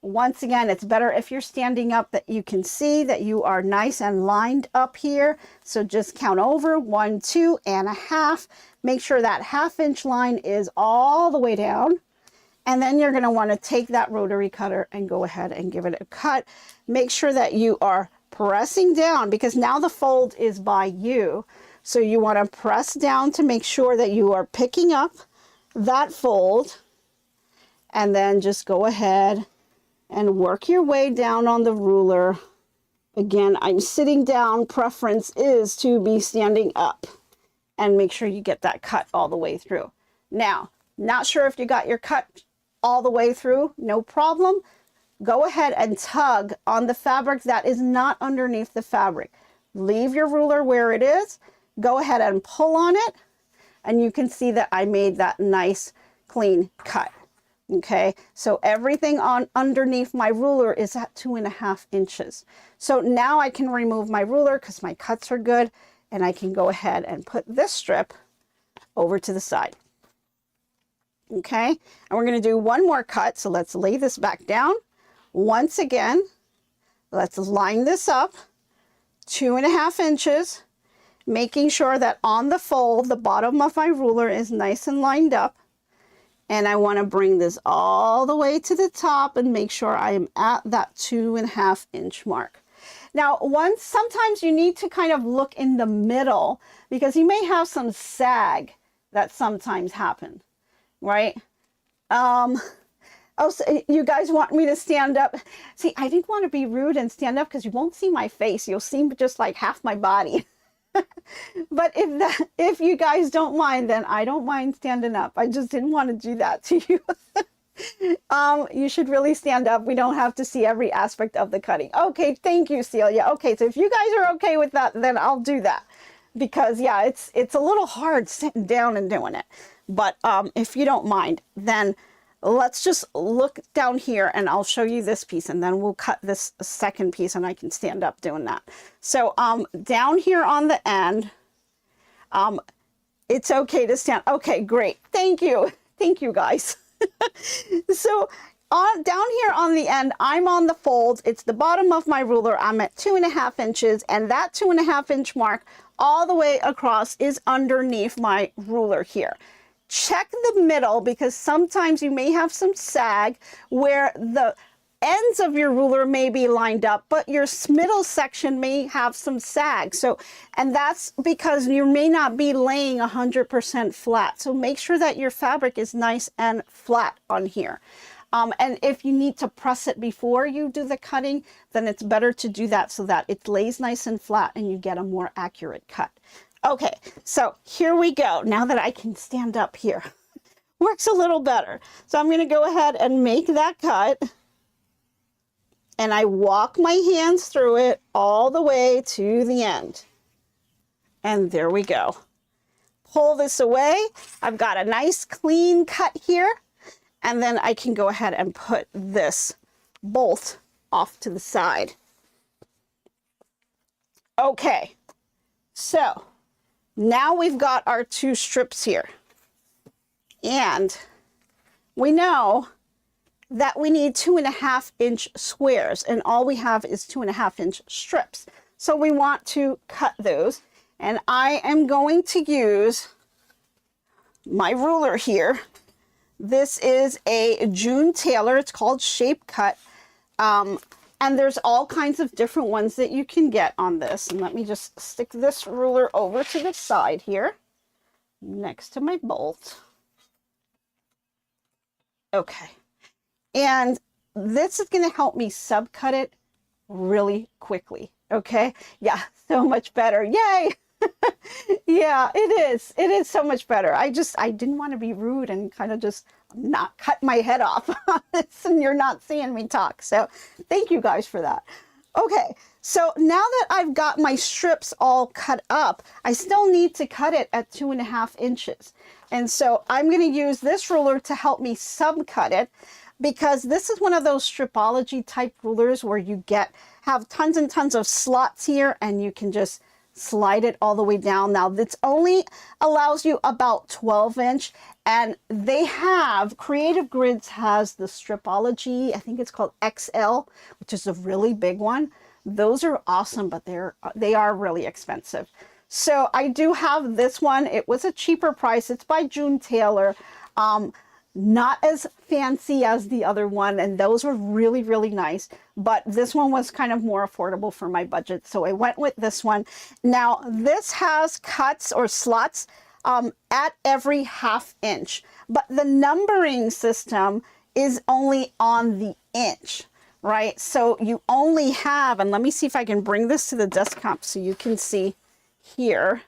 S4: once again, it's better if you're standing up that you can see that you are nice and lined up here. So just count over 1, 2.5. Make sure that 1/2 inch line is all the way down. And then you're going to want to take that rotary cutter and go ahead and give it a cut. Make sure that you are pressing down because now the fold is by you. So you want to press down to make sure that you are picking up that fold. And then just go ahead and work your way down on the ruler. Again, I'm sitting down. Preference is to be standing up. And make sure you get that cut all the way through. Now, not sure if you got your cut all the way through, no problem. Go ahead and tug on the fabric that is not underneath the fabric. Leave your ruler where it is. Go ahead and pull on it. And you can see that I made that nice clean cut. Okay, so everything on underneath my ruler is at 2.5 inches. So now I can remove my ruler because my cuts are good. And I can go ahead and put this strip over to the side. Okay, and we're going to do one more cut. So let's lay this back down. Once again, let's line this up 2.5 inches, making sure that on the fold, the bottom of my ruler is nice and lined up. And I want to bring this all the way to the top and make sure I am at that 2.5 inch mark. Now, sometimes you need to kind of look in the middle because you may have some sag that sometimes happen, right? Oh, so you guys want me to stand up? See, I didn't want to be rude and stand up because you won't see my face. You'll see just like half my body. But if you guys don't mind, then I don't mind standing up. I just didn't want to do that to you. You should really stand up. We don't have to see every aspect of the cutting. Okay, thank you, Celia. Okay, so if you guys are okay with that, then I'll do that. Because yeah, it's a little hard sitting down and doing it. But if you don't mind, then let's just look down here and I'll show you this piece and then we'll cut this second piece and I can stand up doing that. So down here on the end, it's okay to stand. Okay, great. Thank you. Thank you guys. So down here on the end, I'm on the fold. It's the bottom of my ruler. I'm at 2.5 inches and that 2.5 inch mark all the way across is underneath my ruler here. Check the middle because sometimes you may have some sag where the ends of your ruler may be lined up, but your middle section may have some sag. So, and that's because you may not be laying 100% flat. So make sure that your fabric is nice and flat on here. And if you need to press it before you do the cutting, then it's better to do that so that it lays nice and flat and you get a more accurate cut. Okay, so here we go. Now that I can stand up here, works a little better. So I'm going to go ahead and make that cut. And I walk my hands through it all the way to the end. And there we go. Pull this away. I've got a nice clean cut here. And then I can go ahead and put this bolt off to the side. Okay, so now we've got our 2 strips here. And we know that we need 2.5 inch squares and all we have is 2.5 inch strips. So we want to cut those. And I am going to use my ruler here. This is a June Taylor. It's called Shape Cut. And there's all kinds of different ones that you can get on this. And let me just stick this ruler over to the side here, next to my bolt. Okay. And this is going to help me subcut it really quickly. Okay. Yeah, so much better. Yay. Yeah, it is. It is so much better. I didn't want to be rude and kind of just not cut my head off on this and you're not seeing me talk. So thank you guys for that. Okay, so now that I've got my strips all cut up, I still need to cut it at 2.5 inches. And so I'm going to use this ruler to help me subcut it because this is one of those stripology type rulers where you have tons and tons of slots here and you can just slide it all the way down. Now this only allows you about 12 inch and Creative Grids has the stripology, I think it's called XL, which is a really big one. Those are awesome, but they are really expensive. So I do have this one. It was a cheaper price. It's by June Taylor. Not as fancy as the other one, and those were really, really nice, but this one was kind of more affordable for my budget, so I went with this one. Now this has cuts or slots at every 1/2 inch, but the numbering system is only on the inch, right? So you only have, and let me see if I can bring this to the desktop so you can see here.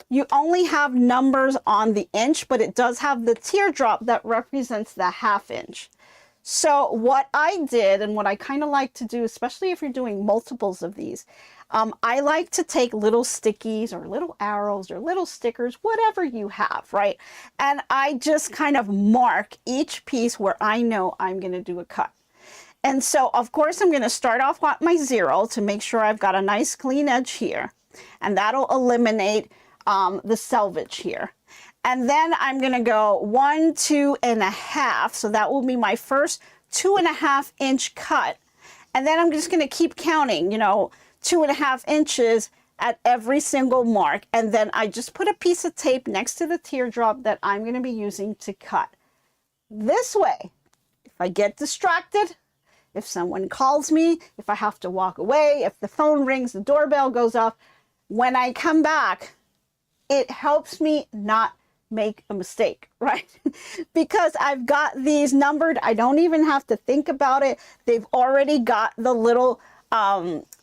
S4: You only have numbers on the inch, but it does have the teardrop that represents the 1/2 inch. So what I did, and what I kind of like to do, especially if you're doing multiples of these, I like to take little stickies or little arrows or little stickers, whatever you have, right? And I just kind of mark each piece where I know I'm going to do a cut. And so, of course, I'm going to start off with my 0 to make sure I've got a nice clean edge here. And that'll eliminate the selvage here. And then I'm going to go 1, 2.5. So that will be my first 2.5 inch cut. And then I'm just going to keep counting, 2.5 inches at every single mark. And then I just put a piece of tape next to the teardrop that I'm going to be using to cut This way, if I get distracted, if someone calls me, if I have to walk away, if the phone rings, the doorbell goes off, when I come back, it helps me not make a mistake, right? Because I've got these numbered. I don't even have to think about it. They've already got the little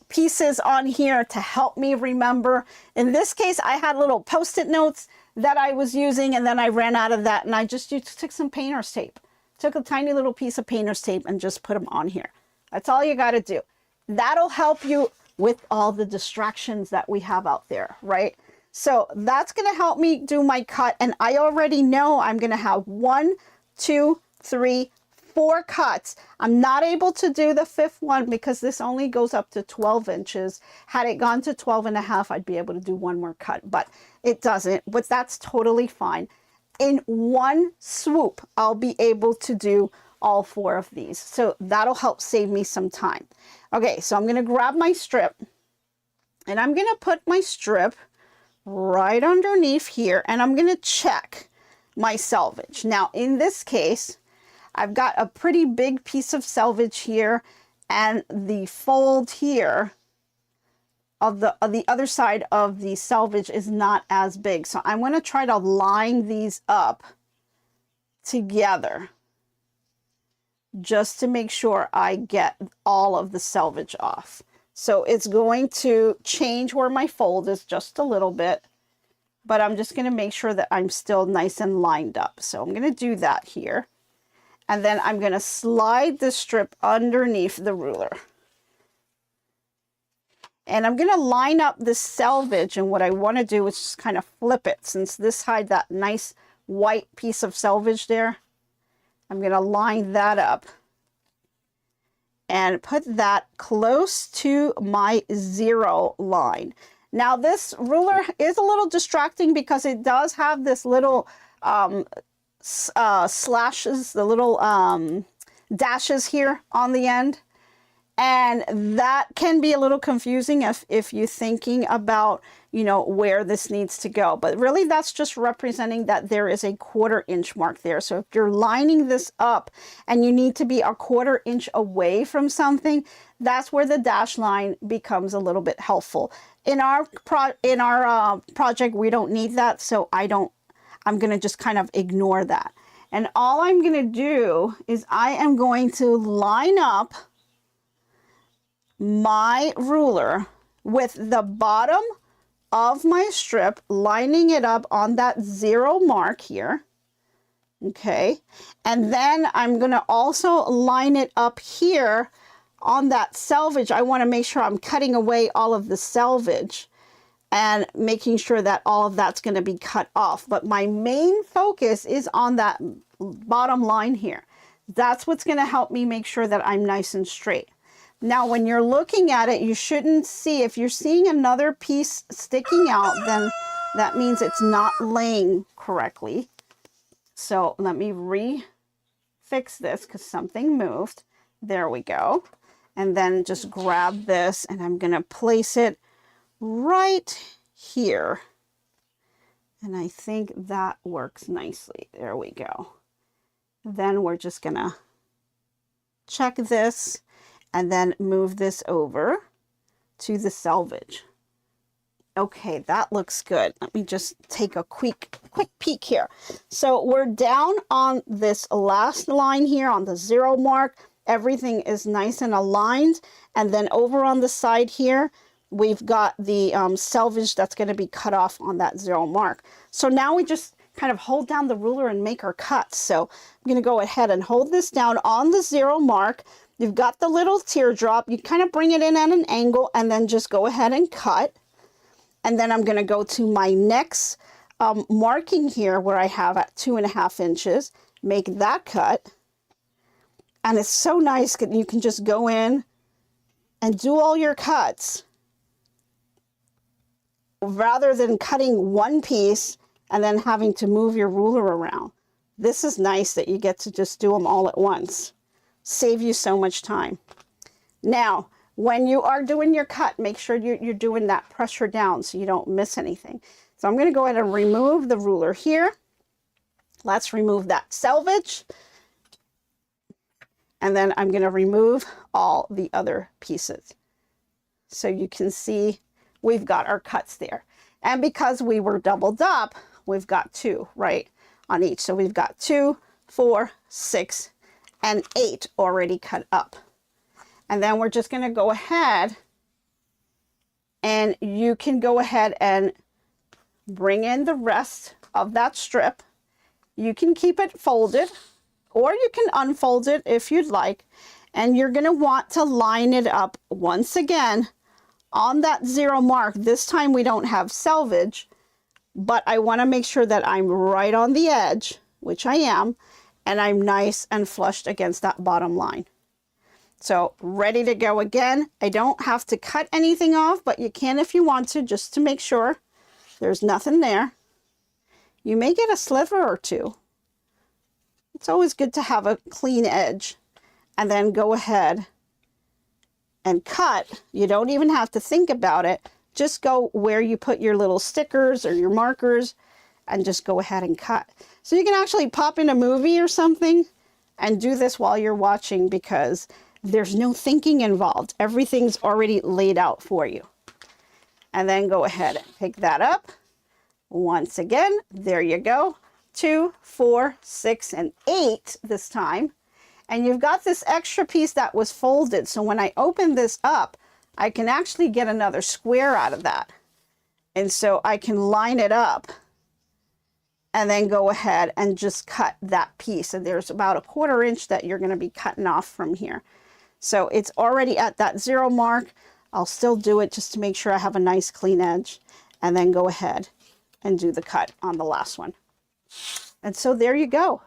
S4: pieces on here to help me remember. In this case, I had little Post-it notes that I was using, and then I ran out of that, and I just took some painter's tape. Took a tiny little piece of painter's tape and just put them on here. That's all you got to do. That'll help you with all the distractions that we have out there, right? So that's going to help me do my cut. And I already know I'm going to have 1, 2, 3, 4 cuts. I'm not able to do the 5th one because this only goes up to 12 inches. Had it gone to 12.5, I'd be able to do 1 more cut, but it doesn't. But that's totally fine. In one swoop, I'll be able to do all 4 of these. So that'll help save me some time. Okay, so I'm going to grab my strip, and I'm going to put my strip right underneath here, and I'm going to check my selvage. Now, in this case, I've got a pretty big piece of selvage here, and the fold here of the other side of the selvage is not as big. So I'm going to try to line these up together just to make sure I get all of the selvage off. So it's going to change where my fold is just a little bit, but I'm just going to make sure that I'm still nice and lined up. So I'm going to do that here. And then I'm going to slide the strip underneath the ruler. And I'm going to line up the selvage, and what I want to do is just kind of flip it. Since this had that nice white piece of selvage there, I'm going to line that up and put that close to my 0 line. Now this ruler is a little distracting because it does have this little slashes, the little dashes here on the end. And that can be a little confusing if you're thinking about, you know, where this needs to go. But really that's just representing that there is a 1/4 inch mark there. So if you're lining this up and you need to be a 1/4 inch away from something, that's where the dash line becomes a little bit helpful. In our project, we don't need that. So I'm going to just kind of ignore that. And all I'm going to do is I am going to line up my ruler with the bottom of my strip, lining it up on that 0 mark here. Okay. And then I'm going to also line it up here on that selvage. I want to make sure I'm cutting away all of the selvage and making sure that all of that's going to be cut off. But my main focus is on that bottom line here. That's what's going to help me make sure that I'm nice and straight. Now, when you're looking at it, you shouldn't see, if you're seeing another piece sticking out, then that means it's not laying correctly. So let me refix this because something moved. There we go. And then just grab this, and I'm going to place it right here. And I think that works nicely. There we go. Then we're just going to check this and then move this over to the selvage. Okay, that looks good. Let me just take a quick peek here. So we're down on this last line here on the 0 mark. Everything is nice and aligned. And then over on the side here, we've got the selvage that's going to be cut off on that 0 mark. So now we just kind of hold down the ruler and make our cuts. So I'm going to go ahead and hold this down on the 0 mark. You've got the little teardrop. You kind of bring it in at an angle and then just go ahead and cut. And then I'm going to go to my next marking here where I have at 2.5 inches. Make that cut. And it's so nice that you can just go in and do all your cuts rather than cutting one piece and then having to move your ruler around. This is nice that you get to just do them all at once. Save you so much time. Now, when you are doing your cut, make sure you're doing that pressure down so you don't miss anything. So I'm going to go ahead and remove the ruler here. Let's remove that selvage. And then I'm going to remove all the other pieces. So you can see we've got our cuts there. And because we were doubled up, we've got 2 right on each. So we've got 2, 4, 6, and 8 already cut up. And then we're just going to go ahead, and you can go ahead and bring in the rest of that strip. You can keep it folded, or you can unfold it if you'd like. And you're going to want to line it up once again on that 0 mark. This time we don't have selvage, but I want to make sure that I'm right on the edge, which I am, and I'm nice and flushed against that bottom line. So ready to go again. I don't have to cut anything off, but you can if you want to, just to make sure there's nothing there. You may get a sliver or 2. It's always good to have a clean edge. And then go ahead and cut. You don't even have to think about it. Just go where you put your little stickers or your markers and just go ahead and cut. So you can actually pop in a movie or something and do this while you're watching, because there's no thinking involved. Everything's already laid out for you. And then go ahead and pick that up. Once again, there you go. 2, 4, 6, and 8 this time. And you've got this extra piece that was folded. So when I open this up, I can actually get another square out of that. And so I can line it up and then go ahead and just cut that piece. And there's about a 1/4 inch that you're going to be cutting off from here. So it's already at that 0 mark. I'll still do it just to make sure I have a nice clean edge, and then go ahead and do the cut on the last one. And so there you go.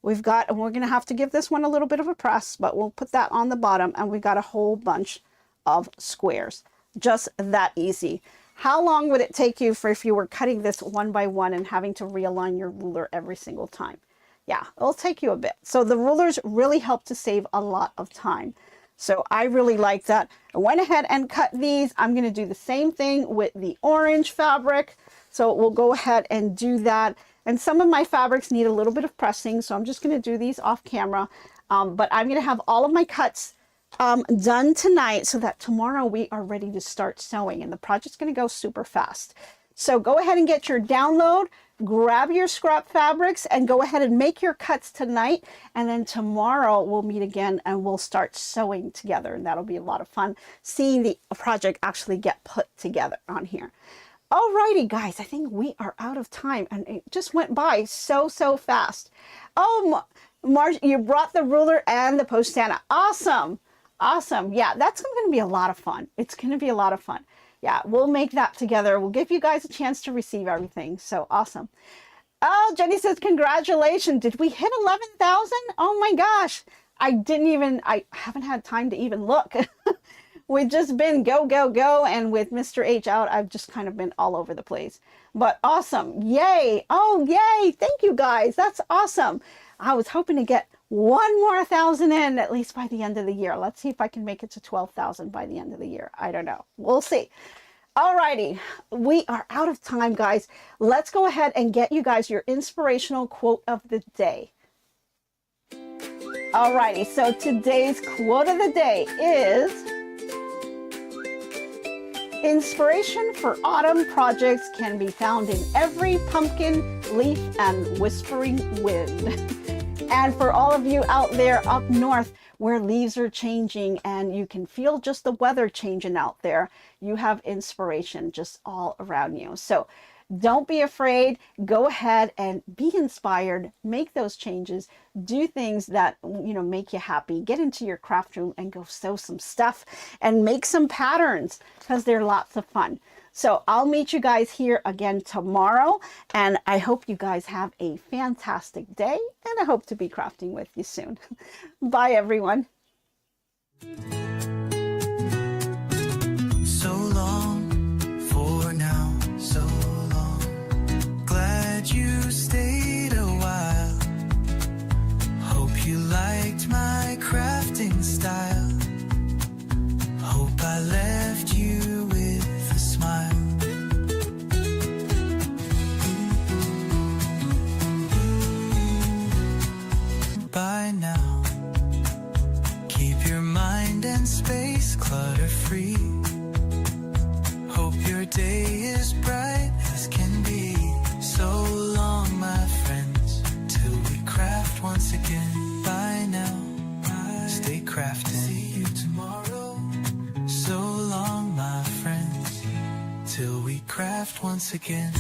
S4: We've got, and we're going to have to give this one a little bit of a press, but we'll put that on the bottom, and we've got a whole bunch of squares. Just that easy. How long would it take you for if you were cutting this 1 by 1 and having to realign your ruler every single time? Yeah, it'll take you a bit. So the rulers really help to save a lot of time. So I really like that. I went ahead and cut these. I'm going to do the same thing with the orange fabric. So we'll go ahead and do that. And some of my fabrics need a little bit of pressing, so I'm just going to do these off camera. But I'm going to have all of my cuts done tonight so that tomorrow we are ready to start sewing, and the project's going to go super fast. So go ahead and get your download, grab your scrap fabrics, and go ahead and make your cuts tonight. And then tomorrow we'll meet again and we'll start sewing together, and that'll be a lot of fun seeing the project actually get put together on here. Alrighty, guys, I think we are out of time, and it just went by so fast. Oh, Marge, you brought the ruler and the post-Santa. Awesome. Awesome. Yeah, that's going to be a lot of fun. It's going to be a lot of fun. Yeah, we'll make that together. We'll give you guys a chance to receive everything. So awesome. Oh, Jenny says, congratulations. Did we hit 11,000? Oh my gosh. I haven't had time to even look. We've just been go, go, go. And with Mr. H out, I've just kind of been all over the place. But awesome. Yay. Oh, yay. Thank you, guys. That's awesome. I was hoping to get 1 more 1,000 in at least by the end of the year. Let's see if I can make it to 12,000 by the end of the year. I don't know. We'll see. Alrighty. We are out of time, guys. Let's go ahead and get you guys your inspirational quote of the day. Alrighty. So today's quote of the day is: inspiration for autumn projects can be found in every pumpkin, leaf, and whispering wind. And for all of you out there up north where leaves are changing and you can feel just the weather changing out there, you have inspiration just all around you. So don't be afraid. Go ahead and be inspired. Make those changes. Do things that, you know, make you happy. Get into your craft room and go sew some stuff and make some patterns, because they're lots of fun. So I'll meet you guys here again tomorrow, and I hope you guys have a fantastic day, and I hope to be crafting with you soon. Bye, everyone.
S5: So long for now, so long. Glad you stayed a while. Hope you liked my crafting style. Hope I left you with a smile. By now free. Hope your day is bright as can be. So long, my friends, till we craft once again. Bye now, stay crafting. See you tomorrow. So long, my friends, till we craft once again.